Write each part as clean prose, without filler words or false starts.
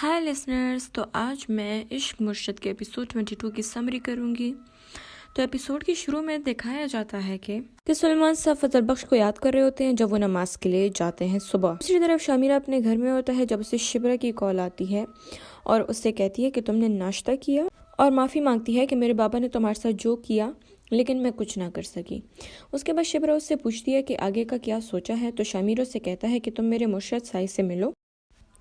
हाय listeners, तो आज मैं इश्क मुर्शद के एपिसोड 22 की समरी करूंगी। तो एपिसोड के शुरू में दिखाया जाता है कि सलमान साहब फजल बख्श को याद कर रहे होते हैं जब वो नमाज के लिए जाते हैं सुबह। दूसरी तरफ शामिरा अपने घर में होता है जब उसे शिबरा की कॉल आती है और उससे कहती है कि तुमने नाश्ता किया, और माफ़ी मांगती है कि मेरे बाबा ने तुम्हारे साथ जो किया लेकिन मैं कुछ ना कर सकी। उसके बाद शिबरा उससे पूछती है कि आगे का क्या सोचा है, तो शामिर उससे कहता है कि तुम मेरे मुर्शद साई से मिलो,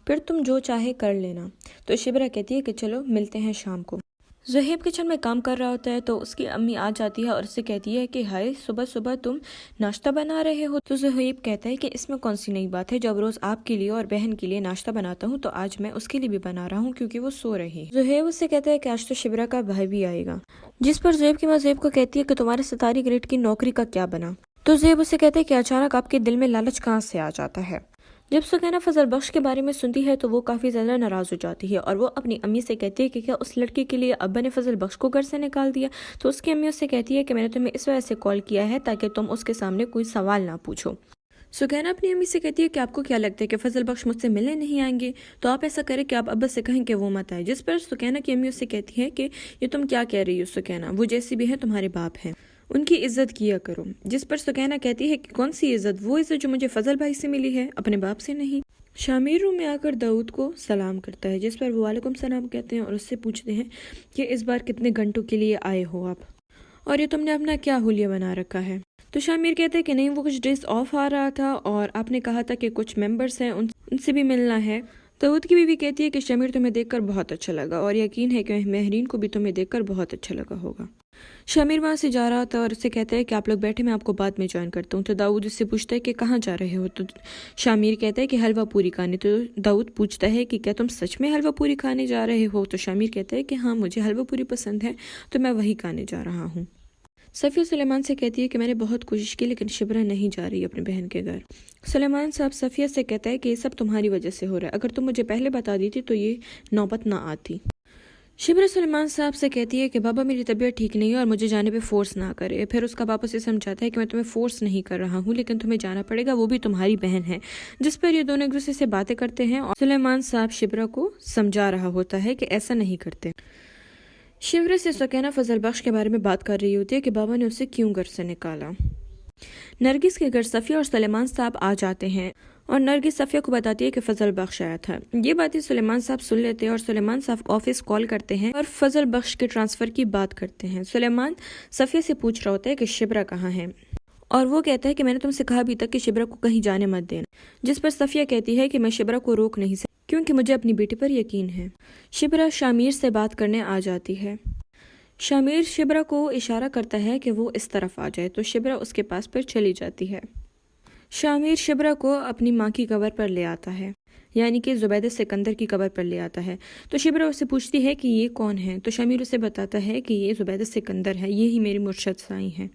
फिर तुम जो चाहे कर लेना। तो शिबरा कहती है कि चलो मिलते हैं शाम को। ज़ुहैब किचन में काम कर रहा होता है तो उसकी अम्मी आ जाती है और उससे कहती है कि हाय, सुबह सुबह तुम नाश्ता बना रहे हो। तो ज़ुहैब कहता है कि इसमें कौन सी नई बात है, जब रोज़ आपके लिए और बहन के लिए नाश्ता बनाता हूँ तो आज मैं उसके लिए भी बना रहा हूँ क्योंकि वो सो रही है। ज़ुहैब उससे कहता है कि आज तो शिबरा का भाई भी आएगा, जिस पर ज़ुहैब की माँ ज़ुहैब को कहती है कि तुम्हारे सितारी ग्रेड की नौकरी का क्या बना। तो ज़ुहैब उससे कहता है कि अचानक आपके दिल में लालच कहाँ से आ जाता है। जब सुकैना फजल बख्श के बारे में सुनती है तो वो काफ़ी ज़्यादा नाराज़ हो जाती है और वो अपनी अम्मी से कहती है कि क्या उस लड़के के लिए अब्बा ने फजल बख्श को घर से निकाल दिया। तो उसकी अम्मी उससे कहती है कि मैंने तुम्हें इस वजह से कॉल किया है ताकि तुम उसके सामने कोई सवाल ना पूछो। सुकैना अपनी अम्मी से कहती है कि आपको क्या लगता है कि फजल बख्श मुझसे मिलने नहीं आएंगे, तो आप ऐसा करें कि आप अब्बा से कहें कि वो मत आए। जिस पर सुकैना की अम्मी उससे कहती है कि ये तुम क्या कह रही हो सुकैना, वो जैसी भी है तुम्हारे बाप हैं, उनकी इज्जत किया करो। जिस पर सुकैना कहती है कि कौन सी इज्जत, वो इज्जत जो मुझे फजल भाई से मिली है, अपने बाप से नहीं। शामिर रूम में आकर दाऊद को सलाम करता है, जिस पर वो वालेकुम सलाम कहते हैं और उससे पूछते हैं कि इस बार कितने घंटों के लिए आए हो आप, और ये तुमने अपना क्या हुलिया बना रखा है। तो शामिर कहते हैं कि नहीं, वो कुछ डेज ऑफ आ रहा था और आपने कहा था कि कुछ मेंबर्स हैं उनसे भी मिलना है। दाऊद की बीवी कहती है कि शामिर तुम्हें देखकर बहुत अच्छा लगा और यकीन है कि महरीन को भी तुम्हें देखकर बहुत अच्छा लगा होगा। शामिर वहाँ से जा रहा था और उससे कहता है कि आप लोग बैठे, मैं आपको बाद में ज्वाइन करता हूँ। तो दाऊद उससे पूछता है कि कहाँ जा रहे हो। तो शामिर कहता है कि हलवा पूरी खाने। तो दाऊद पूछता है कि क्या तुम सच में हलवा पूरी खाने जा रहे हो। तो शामिर कहता है कि हाँ, मुझे हलवा पूरी पसंद है तो मैं वही खाने जा रहा हूँ। सफ़िया सुलेमान से कहती है कि मैंने बहुत कोशिश की लेकिन शिबरा नहीं जा रही अपनी बहन के घर। सुलेमान साहब सफ़िया से कहता है कि ये सब तुम्हारी वजह से हो रहा है, अगर तुम मुझे पहले बता देती तो ये नौबत ना आती। शिबरा सुलेमान साहब से कहती है कि बाबा मेरी तबीयत ठीक नहीं है और मुझे जाने पे फोर्स ना करे। फिर उसका बाप उसे समझाता है कि मैं तुम्हें फोर्स नहीं कर रहा हूँ लेकिन तुम्हें जाना पड़ेगा, वो भी तुम्हारी बहन है। जिस पर ये दोनों एक दूसरे से बातें करते हैं और सुलेमान साहब शिबरा को समझा रहा होता है कि ऐसा नहीं करते। शिबरा से सुकैना फजल बख्श के बारे में बात कर रही होती है कि बाबा ने उसे क्यों घर से निकाला। नरगिस के घर सफ़िया और सुलेमान साहब आ जाते हैं और नरगिस सफ़िया को बताती है कि फजल बख्श आया था। ये बातें सुलेमान साहब सुन लेते हैं और सुलेमान साहब ऑफिस कॉल करते हैं और फजल बख्श के ट्रांसफ़र की बात करते हैं। सुलेमान सफ़िया से पूछ रहा होता है कि शिबरा कहाँ है और वो कहता है कि मैंने तुमसे कहा अभी तक कि शिबरा को कहीं जाने मत देना। जिस पर सफ़िया कहती है कि मैं शिबरा को रोक नहीं सकती क्योंकि मुझे अपनी बेटी पर यकीन है। शिबरा शामिर से बात करने आ जाती है। शामिर शिबरा को इशारा करता है कि वो इस तरफ आ जाए तो शिबरा उसके पास पर चली जाती है। शामिर शिबरा को अपनी माँ की कब्र पर ले आता है, यानी कि ज़ुबैदा सिकंदर की कब्र पर ले आता है। तो शिबरा उससे पूछती है कि ये कौन है। तो शामिर उसे बताता है कि ये ज़ुबैदा सिकंदर है, ये ही मेरी मुर्शद साई हैं।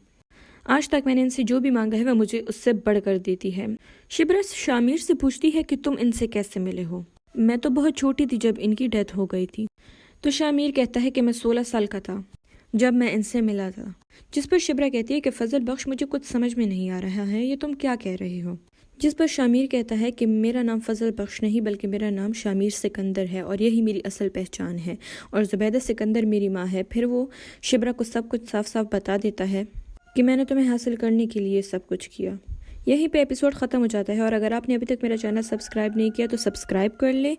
आज तक मैंने इनसे जो भी मांगा है वह मुझे उससे बढ़कर देती है। शिबरा शामिर से पूछती है कि तुम इनसे कैसे मिले हो। मैं तो बहुत छोटी थी जब इनकी डेथ हो गई थी। तो शामिर कहता है कि मैं 16 साल का था जब मैं इनसे मिला था। जिस पर शिबरा कहती है कि फजल बख्श मुझे कुछ समझ में नहीं आ रहा है, ये तुम क्या कह रहे हो। जिस पर शामिर कहता है कि मेरा नाम फजल बख्श नहीं बल्कि मेरा नाम शामिर सिकंदर है और यही मेरी असल पहचान है और ज़ुबैदा सिकंदर मेरी माँ है। फिर वो शिबरा को सब कुछ साफ साफ बता देता है कि मैंने तुम्हें हासिल करने के लिए सब कुछ किया। यहीं पे एपिसोड ख़त्म हो जाता है और अगर आपने अभी तक मेरा चैनल सब्सक्राइब नहीं किया तो सब्सक्राइब कर ले।